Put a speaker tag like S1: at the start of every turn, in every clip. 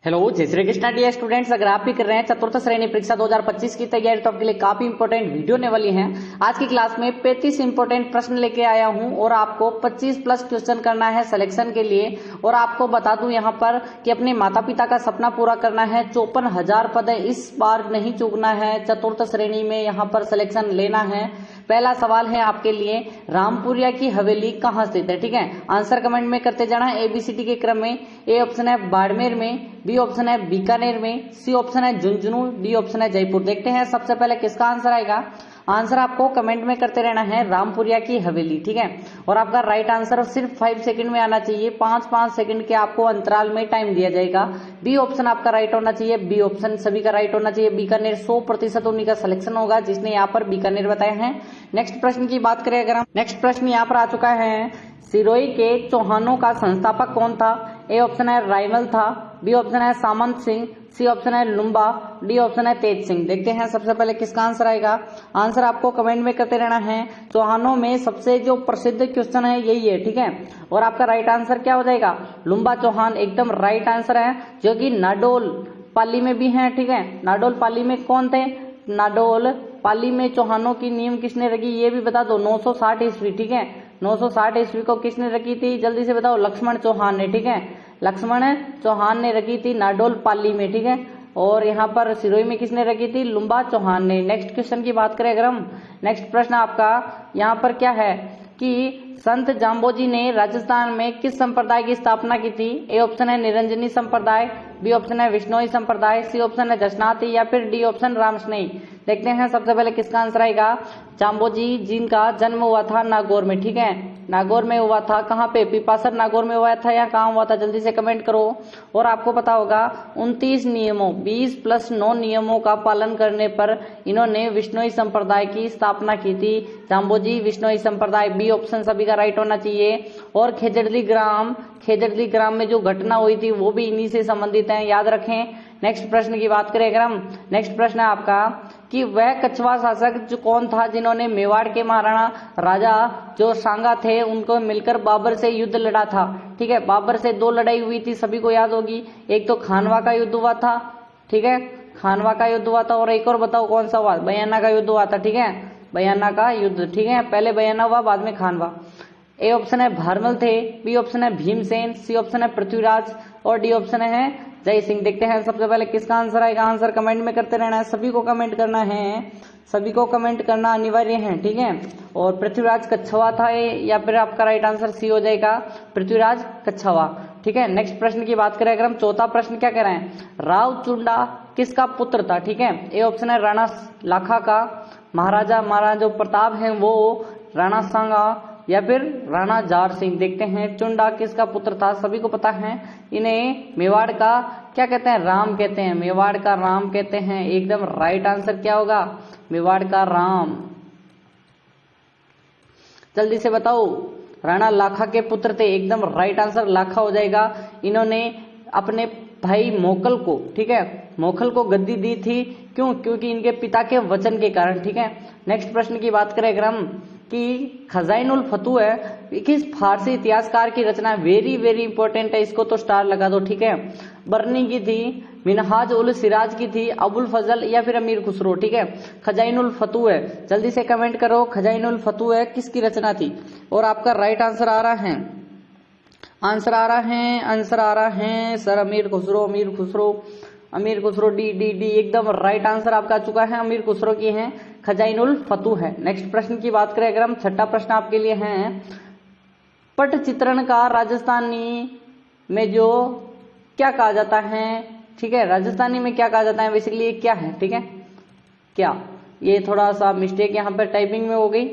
S1: Hello जय Shri Krishna dear students. अगर आप भी कर रहे हैं चतुर्थ श्रेणी परीक्षा 2025 की तैयारी तो आपके लिए काफी इंपॉर्टेंट वीडियो होने वाली है। आज की क्लास में 35 इंपॉर्टेंट प्रश्न लेके आया हूं और आपको 25 प्लस क्वेश्चन करना है सिलेक्शन के लिए। और आपको बता दूं यहां पर कि अपने माता पिता का सपना पूरा करना है। 54,000 पद है, इस बार नहीं चूकना है। चतुर्थ श्रेणी में यहां पर सिलेक्शन लेना है। पहला सवाल है आपके लिए, रामपुरिया की हवेली कहाँ स्थित है? ठीक है, आंसर कमेंट में करते जाना है एबीसीडी के क्रम में। ए ऑप्शन है बाड़मेर में, बी ऑप्शन है बीकानेर में, सी ऑप्शन है झुंझुनू, डी ऑप्शन है जयपुर। देखते हैं सबसे पहले किसका आंसर आएगा। आंसर आपको कमेंट में करते रहना है रामपुरिया की हवेली। ठीक है, और आपका राइट आंसर सिर्फ 5 सेकंड में आना चाहिए। 5-5 सेकंड के आपको अंतराल में टाइम दिया जाएगा। बी ऑप्शन आपका राइट होना चाहिए। बी ऑप्शन सभी का राइट होना चाहिए। बीकानेर 100% उन्हीं का सिलेक्शन होगा जिसने यहाँ पर बीकानेर बताया है। नेक्स्ट प्रश्न की बात करें अगर हम, नेक्स्ट प्रश्न यहाँ पर आ चुका है, सिरोही के चौहानों का संस्थापक कौन था? ए ऑप्शन है राइमल था, बी ऑप्शन है सामंत सिंह, सी ऑप्शन है लुम्बा, डी ऑप्शन है तेज सिंह। देखते हैं सबसे पहले किसका आंसर आएगा। आंसर आपको कमेंट में करते रहना है। चौहानों में सबसे जो प्रसिद्ध क्वेश्चन है यही है। ठीक है, और आपका राइट आंसर क्या हो जाएगा? लुम्बा चौहान एकदम राइट आंसर है, जो कि नाडोल पाली में भी है। ठीक है, नाडोल पाली में कौन थे? नाडोल पाली में चौहानों की नींव किसने रखी ये भी बता दो। 960 ईस्वी। ठीक है, 960 ईस्वी को किसने रखी थी जल्दी से बताओ? लक्ष्मण चौहान ने। ठीक है, लक्ष्मण चौहान ने रखी थी नाडोल पाली में। ठीक है, और यहाँ पर सिरोही में किसने रखी थी? लुम्बा चौहान ने। नेक्स्ट क्वेश्चन की बात करें अगर हम, नेक्स्ट प्रश्न आपका यहाँ पर क्या है कि संत जाम्बोजी ने राजस्थान में किस संप्रदाय की स्थापना की थी? ए ऑप्शन है निरंजनी संप्रदाय, बी ऑप्शन है विष्णोई संप्रदाय, सी ऑप्शन है जशनाथी, या फिर डी ऑप्शन रामस्नेही। देखते हैं सबसे पहले किसका आंसर आएगा। जाम्बोजी जिनका जन्म हुआ था नागौर में। ठीक है, नागौर में हुआ था। कहाँ पे? पिपासर नागौर में हुआ था या कहाँ हुआ था? जल्दी से कमेंट करो। और आपको पता होगा 29 नियमों 20+9 नियमों का पालन करने पर इन्होंने विष्णोई संप्रदाय की स्थापना की थी। जाम्बोजी विष्णोई संप्रदाय, बी ऑप्शन सभी का राइट होना चाहिए। और खेजड़ली ग्राम में जो घटना हुई थी वो भी इन्हीं से संबंधित है, याद रखें। नेक्स्ट प्रश्न की बात करें अगर हम, नेक्स्ट प्रश्न है आपका कि वह कछवा शासक जो कौन था जिन्होंने मेवाड़ के महाराणा राजा जो सांगा थे उनको मिलकर बाबर से युद्ध लड़ा था? ठीक है, बाबर से 2 लड़ाई हुई थी, सभी को याद होगी। एक तो खानवा का युद्ध हुआ था। ठीक है, खानवा का युद्ध हुआ था, और एक और बताओ कौन सा हुआ? बयाना का युद्ध हुआ था। ठीक है, बयाना का युद्ध। ठीक है, पहले बयाना हुआ बाद में खानवा। ए ऑप्शन है भारमल थे, बी ऑप्शन है भीमसेन, सी ऑप्शन है पृथ्वीराज, और डी ऑप्शन है जय सिंह। देखते हैं सबसे पहले किसका आंसर आएगा। आंसर कमेंट में करते रहना है, सभी को कमेंट करना है, सभी को कमेंट करना अनिवार्य है। ठीक है, और पृथ्वीराज कच्छवा था या फिर आपका राइट आंसर सी हो जाएगा, पृथ्वीराज कच्छवा। ठीक है, नेक्स्ट प्रश्न की बात करें अगर हम, चौथा प्रश्न क्या कह रहे हैं, रावचुंडा किसका पुत्र था? ठीक है, ए ऑप्शन है राणा लाखा का, महाराजा जो प्रताप है वो राणा सांगा, या फिर राणा जार सिंह। देखते हैं चुंडा किसका पुत्र था, सभी को पता है। इन्हें मेवाड़ का क्या कहते हैं? राम कहते हैं, मेवाड़ का राम कहते हैं। एकदम राइट आंसर क्या होगा? मेवाड़ का राम। जल्दी से बताओ, राणा लाखा के पुत्र थे। एकदम राइट आंसर लाखा हो जाएगा। इन्होंने अपने भाई मोकल को, ठीक है, मोकल को गद्दी दी थी। क्यों? क्योंकि इनके पिता के वचन के कारण। ठीक है, नेक्स्ट प्रश्न की बात करें अगर हम कि खजाइनुल फतू है किस फारसी इतिहासकार की रचना है? वेरी वेरी इंपॉर्टेंट है, इसको तो स्टार लगा दो। ठीक है, बरनी की थी, मिनहाज उल सिराज की थी, अबुल फजल, या फिर अमीर खुसरो। ठीक है, खजाइनुल फतू है। जल्दी से कमेंट करो, खजाइनुल फतू है किसकी रचना थी? और आपका राइट आंसर आ रहा है, आंसर आ रहा है सर अमीर खुसरो, डी डी डी एकदम राइट आंसर आपका आ चुका है, अमीर खुसरो की है, खजाइनुल फतू है। नेक्स्ट प्रश्न की बात करें अगर हम, छठा प्रश्न आपके लिए है, पट चित्रण का राजस्थानी में जो क्या कहा जाता है? ठीक है, राजस्थानी में क्या कहा जाता है? बेसिकली ये क्या है? ठीक है, क्या, ये थोड़ा सा मिस्टेक यहाँ पर टाइपिंग में हो गई।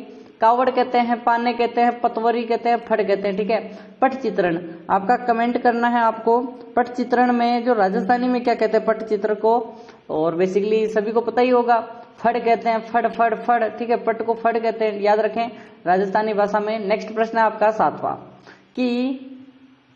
S1: कावड़ कहते हैं, पाने कहते हैं, पतवरी कहते हैं, फट कहते हैं। ठीक है, पट चित्रण आपका कमेंट करना है आपको। पट चित्रण में जो राजस्थानी में क्या कहते हैं पट चित्र को? और बेसिकली सभी को पता ही होगा, फड़ कहते हैं, फड़। ठीक है, पट को फड़ कहते हैं, याद रखें राजस्थानी भाषा में। नेक्स्ट प्रश्न है आपका 7वां कि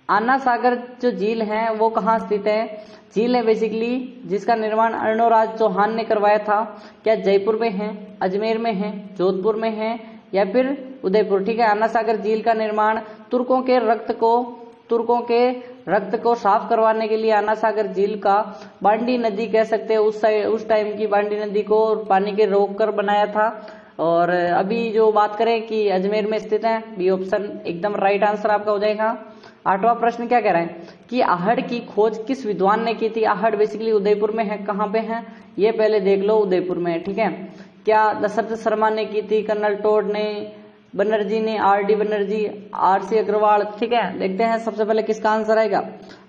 S1: आना सागर जो झील है वो कहाँ स्थित है? झील है बेसिकली जिसका निर्माण अर्णोराज चौहान ने करवाया था। क्या जयपुर में है, अजमेर में है, जोधपुर में है, या फिर उदयपुर? ठीक है, आना सागर झील का निर्माण तुर्कों के रक्त को साफ करवाने के लिए अन्ना सागर झील का बांडी नदी कह सकते हैं उस टाइम की बांडी नदी को पानी के रोक कर बनाया था। और अभी जो बात करें कि अजमेर में स्थित है, बी ऑप्शन एकदम राइट आंसर आपका हो जाएगा। 8वां प्रश्न क्या कह रहा है कि आहड़ की खोज किस विद्वान ने की थी। आहड़ बेसिकली उदयपुर में है, कहाँ पे है ये पहले देख लो, उदयपुर में है, ठीक है। क्या दशरथ शर्मा ने की थी, कर्नल टोड ने, बनर्जी ने, आर.डी. बनर्जी, आर.सी. अग्रवाल, ठीक है। देखते हैं सबसे पहले किसका आंसर आएगा।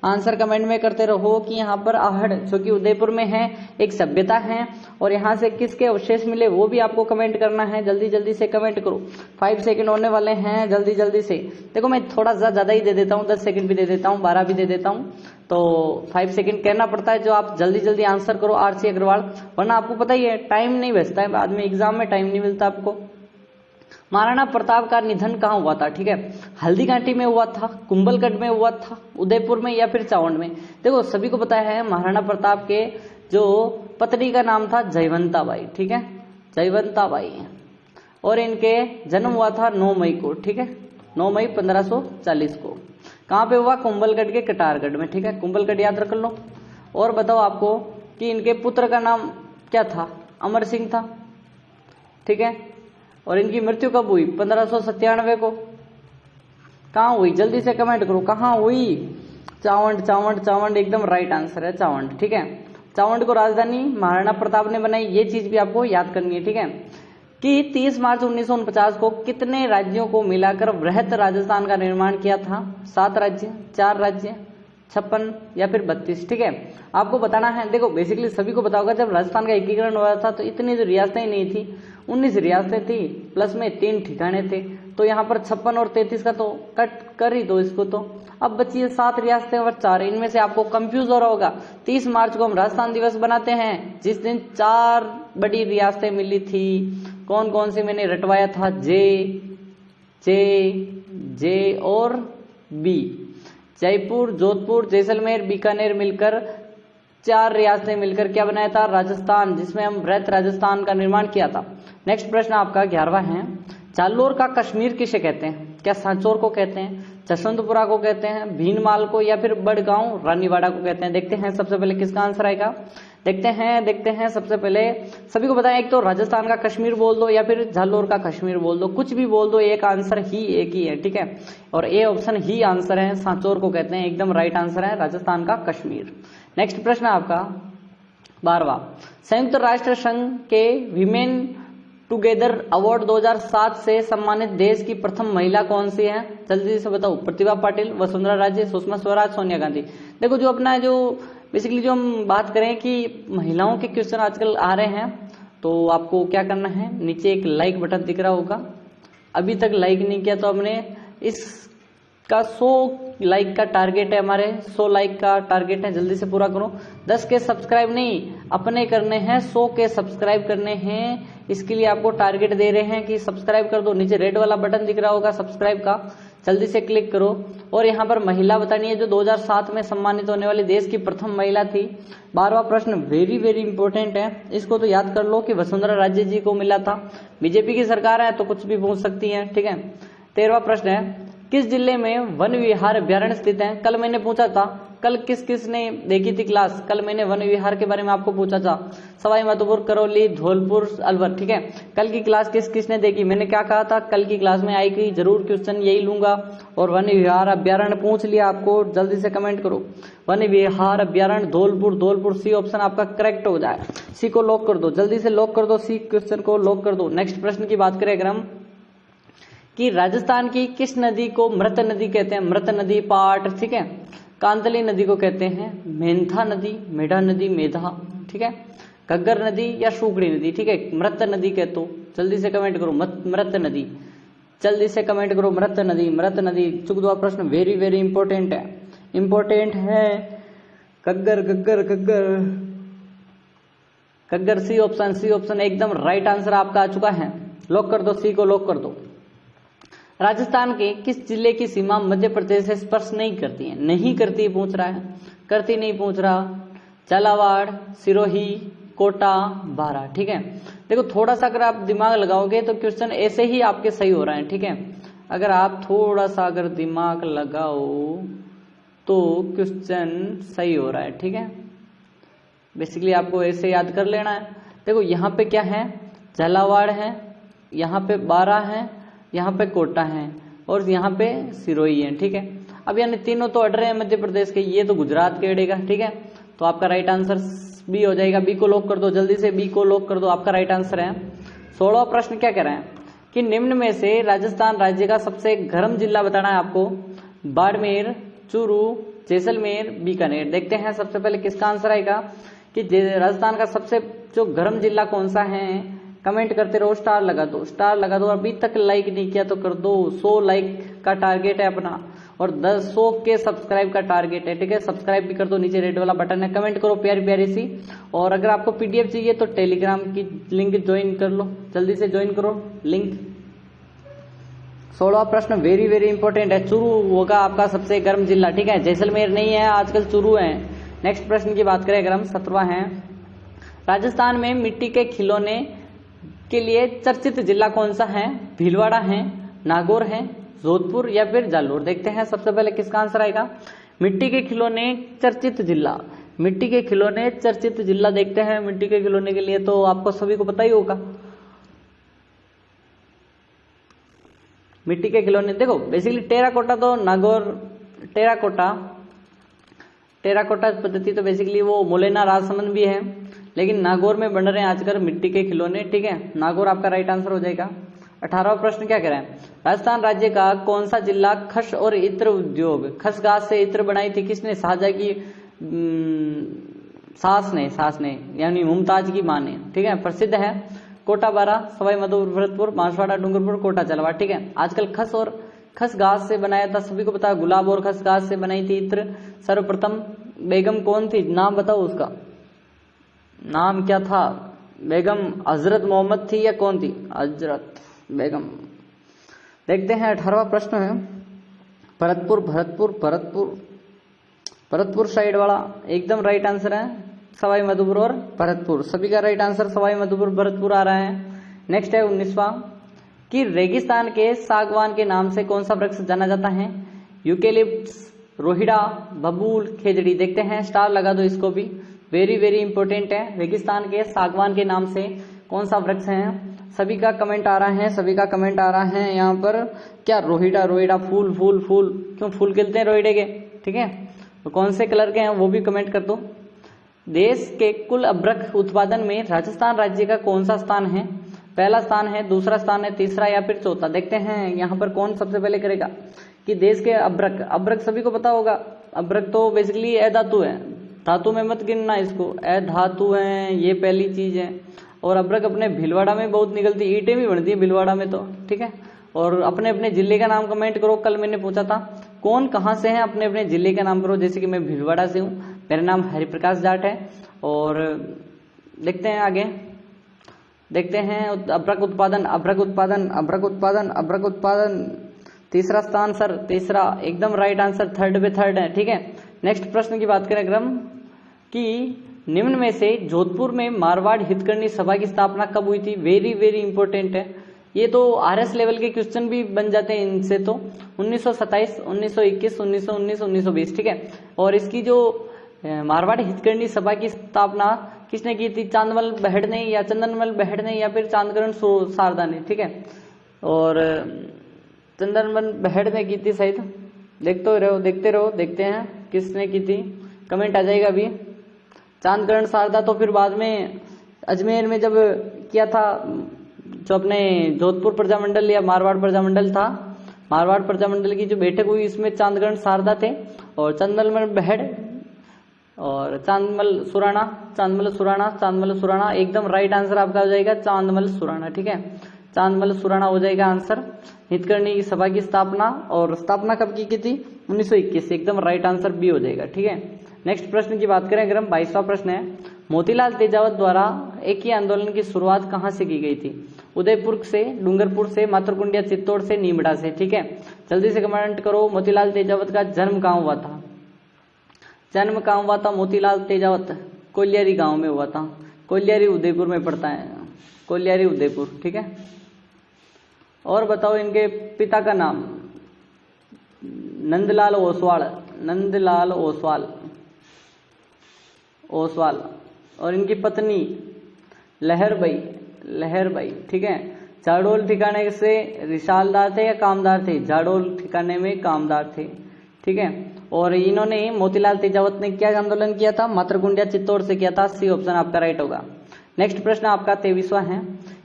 S1: आंसर कमेंट में करते रहो कि यहाँ पर आहड़ जो कि उदयपुर में है एक सभ्यता है, और यहाँ से किसके अवशेष मिले वो भी आपको कमेंट करना है। जल्दी जल्दी से कमेंट करो, 5 सेकंड होने वाले हैं, जल्दी जल्दी से। देखो मैं थोड़ा ज्यादा ही दे देता हूँ, 10 सेकंड भी दे देता हूँ, 12 भी दे देता हूँ, तो 5 सेकंड कहना पड़ता है जो आप जल्दी जल्दी आंसर करो। आर.सी. अग्रवाल, वरना आपको पता ही है टाइम नहीं बचता है, बाद में एग्जाम में टाइम नहीं मिलता आपको। महाराणा प्रताप का निधन कहाँ हुआ था, ठीक है। हल्दीघाटी में हुआ था, कुंभलगढ़ में हुआ था, उदयपुर में या फिर चावंड में। देखो सभी को पता है महाराणा प्रताप के जो पत्नी का नाम था जयवंताबाई, ठीक है, जयवंताबाई, और इनके जन्म हुआ था 9 मई को, ठीक है, 9 मई 1540 को। कहाँ पे हुआ, कुंभलगढ़ के कटारगढ़ में, ठीक है, कुंभलगढ़ याद रख लो। और बताओ आपको कि इनके पुत्र का नाम क्या था, अमर सिंह था, ठीक है। और इनकी मृत्यु कब हुई, 1597 को। कहाँ हुई, जल्दी से कमेंट करो, कहाँ हुई, चावंड, चावंड, चावंड एकदम राइट आंसर है, चावंड, ठीक है। चावंड को राजधानी महाराणा प्रताप ने बनाई, ये चीज भी आपको याद करनी है, ठीक है। कि 30 मार्च 1949 को कितने राज्यों को मिलाकर वृहत राजस्थान का निर्माण किया था। 7 राज्य, 4 राज्य, 56 या फिर 32, ठीक है। आपको बताना है, देखो बेसिकली सभी को पता होगा जब राजस्थान का एकीकरण हुआ था तो इतनी जो रियासतें ही नहीं थी, 19 रियासतें थी, प्लस में 3 ठिकाने थे, तो यहाँ पर 56 और 33 का तो कट कर ही दो इसको। तो अब बची है 7 रियासतें और 4, इनमें से आपको कंफ्यूज हो रहा होगा। 30 मार्च को हम राजस्थान दिवस बनाते हैं, जिस दिन 4 बड़ी रियासतें मिली थी, कौन कौन सी मैंने रटवाया था, जे और बी, जयपुर, जोधपुर, जैसलमेर, बीकानेर मिलकर 4 रियासतें मिलकर क्या बनाया था, राजस्थान, जिसमें हम वृहत राजस्थान का निर्माण किया था। नेक्स्ट प्रश्न आपका 11वां है, जालोर का कश्मीर किसे कहते हैं। क्या सांचौर को कहते हैं, जसवंतपुरा को कहते हैं, भीनमाल को, या फिर बड़गांव रानीवाड़ा को कहते हैं। देखते हैं सबसे पहले किसका आंसर आएगा, देखते हैं सबसे पहले सभी को बताएं, एक तो राजस्थान का कश्मीर बोल दो या फिर जालोर का कश्मीर बोल दो, कुछ भी बोल दो, एक आंसर ही एक ही है, ठीक है। और ए ऑप्शन ही आंसर है, सांचौर को कहते हैं, एकदम राइट आंसर है राजस्थान का कश्मीर। नेक्स्ट प्रश्न आपका 12वां, संयुक्त राष्ट्र संघ के विमेन टुगेदर अवार्ड 2007 से सम्मानित देश की प्रथम महिला कौन सी है, जल्दी से बताओ। प्रतिभा पाटिल, वसुंधरा राजे, सुषमा स्वराज, सोनिया गांधी। देखो जो अपना जो बेसिकली जो हम बात करें कि महिलाओं के क्वेश्चन आजकल आ रहे हैं, तो आपको क्या करना है, नीचे एक लाइक बटन दिख रहा होगा, अभी तक लाइक नहीं किया तो हमने इसका 100 लाइक का टारगेट है, हमारे 100 लाइक का टारगेट है, जल्दी से पूरा करो। 10 के सब्सक्राइब नहीं अपने करने हैं, 100 के सब्सक्राइब करने हैं, इसके लिए आपको टारगेट दे रहे हैं कि सब्सक्राइब कर दो। नीचे रेड वाला बटन दिख रहा होगा सब्सक्राइब का, जल्दी से क्लिक करो। और यहाँ पर महिला बतानी है जो 2007 में सम्मानित होने वाली देश की प्रथम महिला थी। 12वां प्रश्न वेरी वेरी इंपॉर्टेंट है, इसको तो याद कर लो कि वसुंधरा राजे जी को मिला था। बीजेपी की सरकार है तो कुछ भी पूछ सकती है, ठीक है। 13वां प्रश्न है, किस जिले में वन विहार अभ्यारण्य स्थित है। कल मैंने पूछा था, कल किस ने देखी थी क्लास, कल मैंने वन विहार के बारे में आपको पूछा था, सवाई माधोपुर, करौली, धौलपुर, अलवर, ठीक है। कल की क्लास किस ने देखी, मैंने क्या कहा था, कल की क्लास में आएगी जरूर क्वेश्चन यही लूंगा। और वन विहार अभ्यारण्य पूछ लिया आपको, जल्दी से कमेंट करो। वन विहार अभ्यारण्य धौलपुर, सी ऑप्शन आपका करेक्ट हो जाए। सी को लॉक कर दो, जल्दी से लॉक कर दो, सी क्वेश्चन को लॉक कर दो। नेक्स्ट प्रश्न की बात करें अगर हम, कि राजस्थान की किस नदी को मृत नदी कहते हैं। मृत नदी पाट, ठीक है। कांतली नदी को कहते हैं मेंथा नदी, मेढा नदी, मेधा, ठीक है। घग्गर नदी या शुकड़ी नदी, ठीक है। मृत नदी कहते हो, जल्दी से कमेंट करो मृत नदी, जल्दी से कमेंट करो मृत नदी, मृत नदी। 14वां प्रश्न वेरी वेरी इंपॉर्टेंट है, इंपॉर्टेंट है। घग्गर घग्गर घग्गर घग्गर, सी ऑप्शन एकदम राइट आंसर आपका आ चुका है, लॉक कर दो, सी को लॉक कर दो। राजस्थान के किस जिले की सीमा मध्य प्रदेश से स्पर्श नहीं करती है, नहीं करती पूछ रहा है, करती नहीं पूछ रहा। झालावाड़, सिरोही, कोटा, बारा, ठीक है। देखो थोड़ा सा अगर आप दिमाग लगाओगे तो क्वेश्चन ऐसे ही आपके सही हो रहे हैं, ठीक है। अगर आप थोड़ा सा अगर दिमाग लगाओ तो क्वेश्चन सही हो रहा है। ठीक है, बेसिकली आपको ऐसे याद कर लेना है। देखो यहाँ पे क्या है, झालावाड़ है, यहाँ पे बारा है, यहाँ पे कोटा है और यहाँ पे सिरोही है। ठीक है, अब यानी तीनों तो अड़ रहे हैं मध्य प्रदेश के, ये तो गुजरात के अड़ेगा। ठीक है, तो आपका राइट आंसर बी हो जाएगा। बी को लॉक कर दो, जल्दी से बी को लॉक कर दो, आपका राइट आंसर है। 16वां प्रश्न क्या कह रहे हैं कि निम्न में से राजस्थान राज्य का सबसे गर्म जिला बताना है आपको। बाड़मेर, चूरू, जैसलमेर, बीकानेर। देखते हैं सबसे पहले किसका आंसर आएगा कि राजस्थान का सबसे जो गर्म जिला कौन सा है। कमेंट करते रहो, स्टार लगा दो, स्टार लगा दो। अभी तक लाइक नहीं किया तो कर दो, 100 लाइक का टारगेट है अपना और 100 के सब्सक्राइब का टारगेट है। ठीक है, सब्सक्राइब भी कर दो, नीचे रेड वाला बटन है। कमेंट करो प्यारी प्यारी सी। और अगर आपको पीडीएफ चाहिए तो टेलीग्राम की लिंक ज्वाइन कर लो, जल्दी से ज्वाइन करो लिंक। 16वां प्रश्न वेरी वेरी इंपॉर्टेंट है। चूरू होगा आपका सबसे गर्म जिला। ठीक है, जैसलमेर नहीं है, आजकल चूरू है। नेक्स्ट प्रश्न की बात करें अगर हम, 17वां है। राजस्थान में मिट्टी के खिलौने के लिए चर्चित जिला कौन सा है। भीलवाड़ा है, नागौर है, जोधपुर या फिर जालोर। देखते हैं सबसे पहले किसका आंसर आएगा। मिट्टी के खिलौने चर्चित जिला, मिट्टी के खिलौने चर्चित जिला। देखते हैं मिट्टी के खिलौने के लिए तो आपको सभी को पता ही होगा। मिट्टी के खिलौने देखो बेसिकली टेराकोटा तो नागौर, टेराकोटा पद्धति तो बेसिकली वो मोलेना राजसमंद भी है, लेकिन नागौर में बन रहे हैं आजकल मिट्टी के खिलौने। ठीक है, नागौर आपका राइट आंसर हो जाएगा। 18वां प्रश्न क्या कह रहे हैं, राजस्थान राज्य का कौन सा जिला खस और इत्र उद्योग, खस घास से इत्र बनाई थी किसने, शाहजहां की सास ने यानी मुमताज की मां ने। ठीक है, प्रसिद्ध है कोटा बारा, सवाई माधोपुर, भरतपुर, बांसवाड़ा, डूंगरपुर, कोटा चलवा। ठीक है, आजकल खस और खस घास से बनाया था, सभी को पता है। गुलाब और खस घास से बनाई थी इत्र। सर्वप्रथम बेगम कौन थी, नाम बताओ उसका, नाम क्या था। बेगम हजरत मोहम्मद थी या कौन थी, हजरत बेगम। देखते हैं 18वां प्रश्न है। भरतपुर साइड वाला एकदम राइट आंसर है। सवाई माधोपुर और भरतपुर, सभी का राइट आंसर सवाई माधोपुर भरतपुर आ रहा है। नेक्स्ट है 19वां कि रेगिस्तान के सागवान के नाम से कौन सा वृक्ष जाना जाता है। यूकेलिप्टस, रोहिड़ा, बबूल, खेजड़ी। देखते हैं, स्टार लगा दो इसको भी, वेरी वेरी इंपॉर्टेंट है। रेगिस्तान के सागवान के नाम से कौन सा वृक्ष है। सभी का कमेंट आ रहा है, सभी का कमेंट आ रहा है यहाँ पर। क्या रोहिड़ा, फूल फूल फूल, क्यों फूल खिलते हैं रोहिड़े के। ठीक है, तो कौन से कलर के हैं वो भी कमेंट कर दो। देश के कुल अभ्रक उत्पादन में राजस्थान राज्य का कौन सा स्थान है। पहला स्थान है, दूसरा स्थान है, तीसरा या फिर चौथा। देखते हैं यहाँ पर कौन सबसे पहले करेगा कि देश के अभ्रक सभी को पता होगा। अभ्रक तो बेसिकली अधातु है, धातु में मत गिनना इसको, अधातु है, ये पहली चीज है। और अभ्रक अपने भीलवाड़ा में बहुत निकलती, ईंटें भी बनती है भीलवाड़ा में तो। ठीक है, और अपने अपने जिले का नाम कमेंट करो। कल मैंने पूछा था कौन कहाँ से है, अपने अपने जिले का नाम करो। जैसे कि मैं भीलवाड़ा से हूँ, मेरा नाम हरिप्रकाश जाट है। और देखते हैं आगे, देखते हैं अभ्रक उत्पादन। तीसरा स्थान सर, तीसरा एकदम राइट आंसर, थर्ड पे थर्ड है। ठीक है, नेक्स्ट प्रश्न की बात करें अगर हम कि निम्न में से जोधपुर में मारवाड़ हितकर्णी सभा की स्थापना कब हुई थी। वेरी वेरी इंपॉर्टेंट है, ये तो आरएस लेवल के क्वेश्चन भी बन जाते हैं इनसे तो। 1927, 1921, 1919, 1920। ठीक है, और इसकी जो मारवाड़ हितकर्णी सभा की स्थापना किसने की थी, चांदमल बहड़ ने या चंदनमल बहड़ ने या फिर चांदकरण शारदा ने। ठीक है, और चंदनमल बहड़ ने की थी शायद। देखते रहो, देखते हैं किसने की थी, कमेंट आ जाएगा अभी। चांदकरण शारदा तो फिर बाद में अजमेर में जब किया था, जो अपने जोधपुर प्रजामंडल या मारवाड़ प्रजामंडल था, मारवाड़ प्रजामंडल की जो बैठक हुई इसमें चांदकरण शारदा थे और चंदनमल बहड़ और चांदमल सुराणा। एकदम राइट आंसर आपका हो जाएगा चांदमल सुराणा। ठीक है, चांदमल सुराणा हो जाएगा आंसर। हितकर्णी सभा की स्थापना, और स्थापना कब की थी, 1921। एकदम राइट आंसर बी हो जाएगा। ठीक है, नेक्स्ट प्रश्न की बात करें अगर हम, 22वां प्रश्न है। मोतीलाल तेजावत द्वारा एक ही आंदोलन की शुरुआत कहाँ से की गई थी। उदयपुर से, डूंगरपुर से, मातरकुंडिया, चित्तौड़ से, नीमड़ा से। ठीक है, जल्दी से कमेंट करो मोतीलाल तेजावत का जन्म कहाँ हुआ था। जन्म कहाँ हुआ था मोतीलाल तेजावत, कोलियारी गांव में हुआ था। कोलियारी उदयपुर में पड़ता है, कोलियारी उदयपुर। ठीक है, और बताओ इनके पिता का नाम, नंदलाल ओसवाल, नंदलाल ओसवाल और इनकी पत्नी लहरबाई, ठीक है। जाडोल ठिकाने से रिसालदार थे या कामदार थे? जाडोल ठिकाने में कामदार थे, ठीक है। और इन्होंने मोतीलाल तेजावत ने क्या आंदोलन किया था? मातरकुंडिया चित्तौड़ से किया था। सी ऑप्शन आपका राइट होगा। नेक्स्ट प्रश्न आपका 23वां है,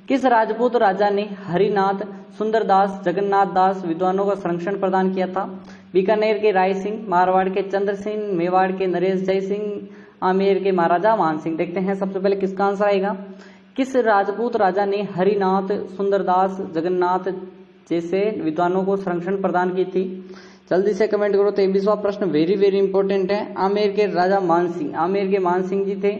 S1: किस राजपूत राजा ने हरिनाथ, सुंदरदास, जगन्नाथ दास विद्वानों का संरक्षण प्रदान किया था? बीकानेर के राय सिंह, मारवाड़ के चंद्र सिंह, मेवाड़ के नरेश जय सिंह, आमेर के महाराजा मान सिंह। देखते हैं सबसे पहले किसका आंसर आएगा। किस राजपूत राजा ने हरिनाथ, सुंदरदास, जगन्नाथ जैसे विद्वानों को संरक्षण प्रदान की थी? जल्दी से कमेंट करो। 23वां प्रश्न वेरी वेरी इंपॉर्टेंट है। आमेर के राजा मान सिंह, आमेर के मान सिंह जी थे,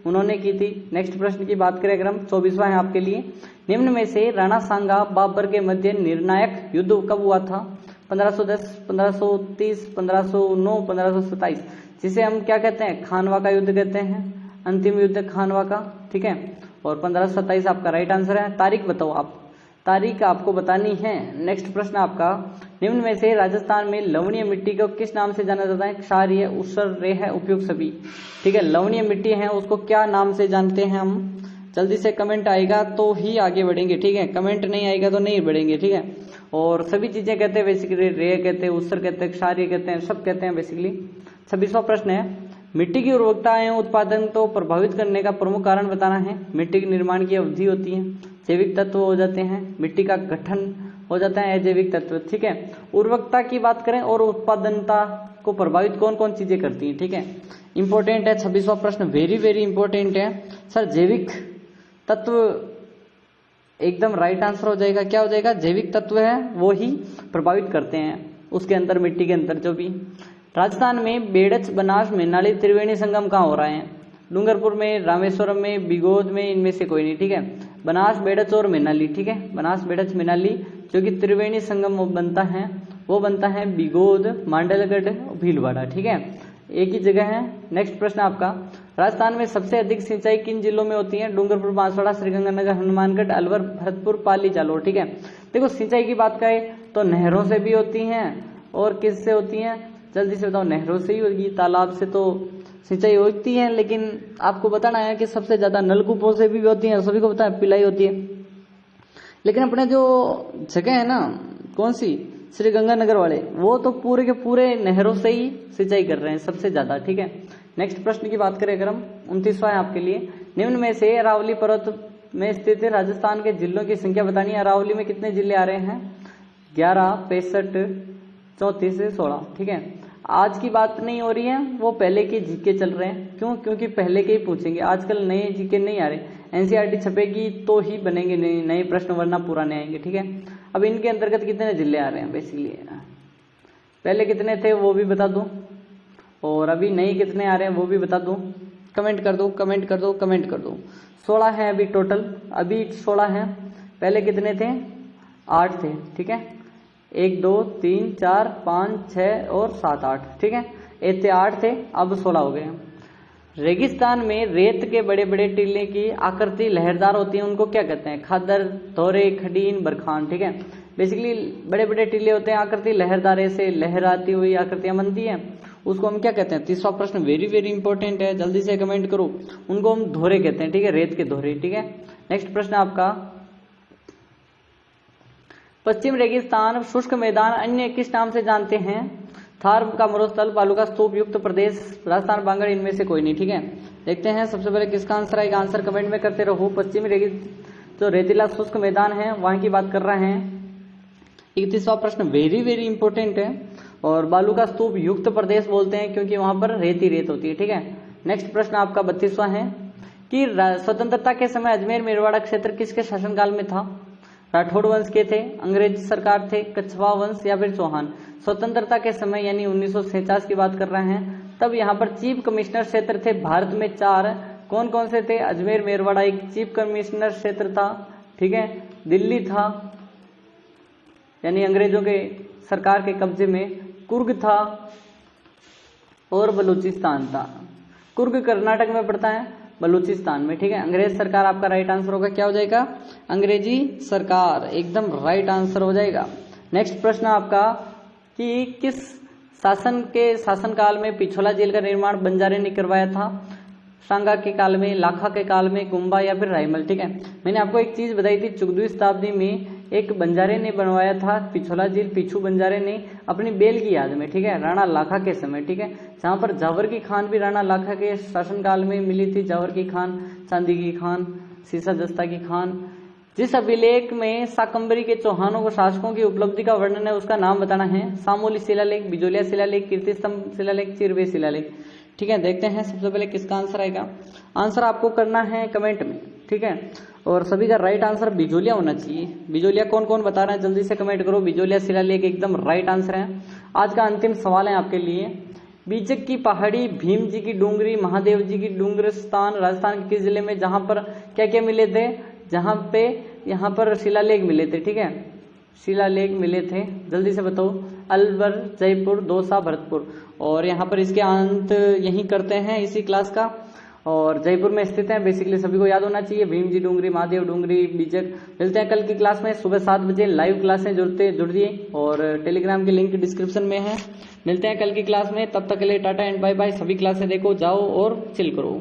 S1: उन्होंने की थी। नेक्स्ट प्रश्न की बात करें अगर हम, 24वां है आपके लिए, निम्न में से राणा सांगा बाबर के मध्य निर्णायक युद्ध कब हुआ था? 1510, 1530, 1509, 1527, जिसे हम क्या कहते हैं? खानवा का युद्ध कहते हैं, अंतिम युद्ध खानवा का, ठीक है। और 1527 आपका राइट आंसर है। तारीख बताओ आप, तारीख आपको बतानी है। नेक्स्ट प्रश्न आपका, निम्न में से राजस्थान में लवणीय मिट्टी को किस नाम से जाना जाता है? क्षारीय, ऊसर, रेह, उपयुक्त सभी, ठीक है। लवणीय मिट्टी है उसको क्या नाम से जानते हैं हम? जल्दी से कमेंट आएगा तो ही आगे बढ़ेंगे, ठीक है। कमेंट नहीं आएगा तो नहीं बढ़ेंगे, ठीक है। और सभी चीजें कहते हैं बेसिकली, रेह कहते हैं, ऊसर कहते हैं, क्षारीय कहते हैं, सब कहते हैं बेसिकली। 26वां प्रश्न है, मिट्टी की उर्वरकता एवं उत्पादन को प्रभावित करने का प्रमुख कारण बताना है। मिट्टी के निर्माण की अवधि होती है, जैविक तत्व हो जाते हैं, मिट्टी का गठन हो जाता है अजैविक तत्व, ठीक है। उर्वरकता की बात करें और उत्पादनता को प्रभावित कौन कौन चीजें करती हैं, ठीक है। इंपॉर्टेंट है 26वां प्रश्न, वेरी वेरी इंपॉर्टेंट है सर। जैविक तत्व एकदम राइट आंसर हो जाएगा। क्या हो जाएगा? जैविक तत्व है वो ही प्रभावित करते हैं उसके अंदर, मिट्टी के अंदर जो भी। राजस्थान में बेड़च, बनास, मैनाली, त्रिवेणी संगम कहाँ हो रहा है? डूंगरपुर में, रामेश्वरम में, बिगोद में, इनमें से कोई नहीं, ठीक है। बनास, बेड़च और मैनाली, ठीक है। बनास, बेड़च, मैनाली, जो कि त्रिवेणी संगम बनता है वो बनता है बिगोद, मांडलगढ़, भीलवाड़ा, ठीक है। एक ही जगह है। नेक्स्ट प्रश्न आपका, राजस्थान में सबसे अधिक सिंचाई किन जिलों में होती है? डूंगरपुर, बांसवाड़ा, श्रीगंगानगर, हनुमानगढ़, अलवर, भरतपुर, पाली, जालोर, ठीक है। देखो सिंचाई की बात करें तो नहरों से भी होती हैं और किससे होती हैं? जल्दी से बताओ। नहरों से ही होगी, तालाब से तो सिंचाई होती है, लेकिन आपको बताना है कि सबसे ज्यादा नलकूपों से भी होती है, सभी को पता है पिलाई होती है। लेकिन अपने जो जगह है ना, कौन सी, श्रीगंगानगर वाले, वो तो पूरे के पूरे नहरों से ही सिंचाई कर रहे हैं सबसे ज्यादा, ठीक है। नेक्स्ट प्रश्न की बात करें अगर हम, 29वां है आपके लिए, निम्न में से अरावली पर्वत में स्थित राजस्थान के जिलों की संख्या बतानी है। अरावली में कितने जिले आ रहे हैं? 11, 65, 34 से 16, ठीक है। आज की बात नहीं हो रही है, वो पहले के जीके चल रहे हैं। क्यों? क्योंकि पहले के ही पूछेंगे, आजकल नए जीके नहीं आ रहे। एनसीईआरटी छपेगी तो ही बनेंगे नए प्रश्न, वरना पुराने आएंगे, ठीक है। अब इनके अंतर्गत कितने जिले आ रहे हैं बेसिकली, पहले कितने थे वो भी बता दूं, और अभी नए कितने आ रहे हैं वो भी बता दूं। कमेंट कर दो, कमेंट कर दो, कमेंट कर दो। 16 है अभी टोटल, अभी 16 है। पहले कितने थे? 8 थे, ठीक है। 1, 2, 3, 4, 5, 6 और 7, 8, ठीक है। ऐसे 8 थे, अब 16 हो गए। रेगिस्तान में रेत के बड़े बड़े टीले की आकृति लहरदार होती है, उनको क्या कहते हैं? खादर, धोरे, खडीन, बरखान, ठीक है। बेसिकली बड़े बड़े टीले होते हैं, आकृति लहरदार से लहराती हुई आकृतियां बनती है, उसको हम क्या कहते हैं? 30वां प्रश्न वेरी वेरी इंपॉर्टेंट है, जल्दी से कमेंट करो। उनको हम धोरे कहते हैं, ठीक है, रेत के धोरे, ठीक है। नेक्स्ट प्रश्न आपका, पश्चिम रेगिस्तान, शुष्क मैदान अन्य किस नाम से जानते हैं? थार का मरुस्थल, बालू का स्तूप युक्त प्रदेश, राजस्थान, बांगड़, इनमें से कोई नहीं, ठीक है। देखते हैं सबसे पहले किसका आंसर आएगा, आंसर कमेंट में करते रहो। पश्चिमी जो रेतीला शुष्क मैदान है वहां की बात कर रहे हैं। 31वां प्रश्न वेरी वेरी इंपॉर्टेंट है, और बालू का स्तूप युक्त प्रदेश बोलते हैं क्योंकि वहां पर रेत ही रेत होती है, ठीक है। नेक्स्ट प्रश्न आपका 32वां है कि स्वतंत्रता के समय अजमेर मेरवाड़ा क्षेत्र किसके शासनकाल में था? राठौड़ वंश के थे, अंग्रेज सरकार थे, कछवा वंश या फिर चौहान? स्वतंत्रता के समय यानी 1947 की बात कर रहे हैं, तब यहाँ पर चीफ कमिश्नर क्षेत्र थे भारत में 4। कौन कौन से थे? अजमेर मेरवाड़ा एक चीफ कमिश्नर क्षेत्र था, ठीक है। दिल्ली था यानी अंग्रेजों के सरकार के कब्जे में, कुर्ग था और बलूचिस्तान था। कुर्ग कर्नाटक में पड़ता है, बलूचिस्तान में, ठीक है। अंग्रेज सरकार आपका राइट आंसर होगा, क्या हो जाएगा? अंग्रेजी सरकार, एकदम राइट आंसर हो जाएगा। नेक्स्ट प्रश्न आपका कि किस शासन के शासनकाल में पिछोला झील का निर्माण बंजारे ने करवाया था, सांगा के काल में, लाखा के काल में, कुंभा या फिर रायमल। ठीक है, मैंने आपको एक चीज बताई थी, 14वीं शताब्दी में एक बंजारे ने बनवाया था पिछोला झील, पिछू बंजारे ने अपनी बेल की याद में। ठीक है, राणा लाखा के समय। ठीक है, जहां पर जावर की खान भी राणा लाखा के शासनकाल में मिली थी। जावर की खान, चांदी की खान, सीसा दस्ता की खान। जिस अभिलेख में शाकंभरी के चौहानों को शासकों की उपलब्धि का वर्णन है उसका नाम बताना है। सामोली शिलालेख, बिजोलिया शिलालेख, कीर्ति स्तंभ शिलालेख, चिरवे शिलालेख। ठीक है, देखते हैं सबसे पहले किसका आंसर आएगा। आंसर आपको करना है कमेंट में। ठीक है, और सभी का राइट आंसर बिजोलिया होना चाहिए। बिजोलिया कौन कौन बता रहे हैं जल्दी से कमेंट करो। बिजोलिया शिलालेख एकदम राइट आंसर है। आज का अंतिम सवाल है आपके लिए। बीजक की पहाड़ी, भीम जी की डूंगरी, महादेव जी की डूंगर स्थान राजस्थान के किस जिले में, जहां पर क्या क्या मिले थे, जहां पे यहाँ पर शिलालेख मिले थे। ठीक है, शिलालेख मिले थे, जल्दी से बताओ। अलवर, जयपुर, दौसा, भरतपुर। और यहाँ पर इसके अंत यही करते हैं इसी क्लास का। और जयपुर में स्थित है, बेसिकली सभी को याद होना चाहिए। भीम जी डूंगरी, महादेव डूंगरी, बीजक। मिलते हैं कल की क्लास में सुबह 7 बजे। लाइव क्लासें जुड़िए और टेलीग्राम की लिंक डिस्क्रिप्शन में है। मिलते हैं कल की क्लास में, तब तक के लिए टाटा एंड बाय बाय। सभी क्लासें देखो, जाओ और चिल करो।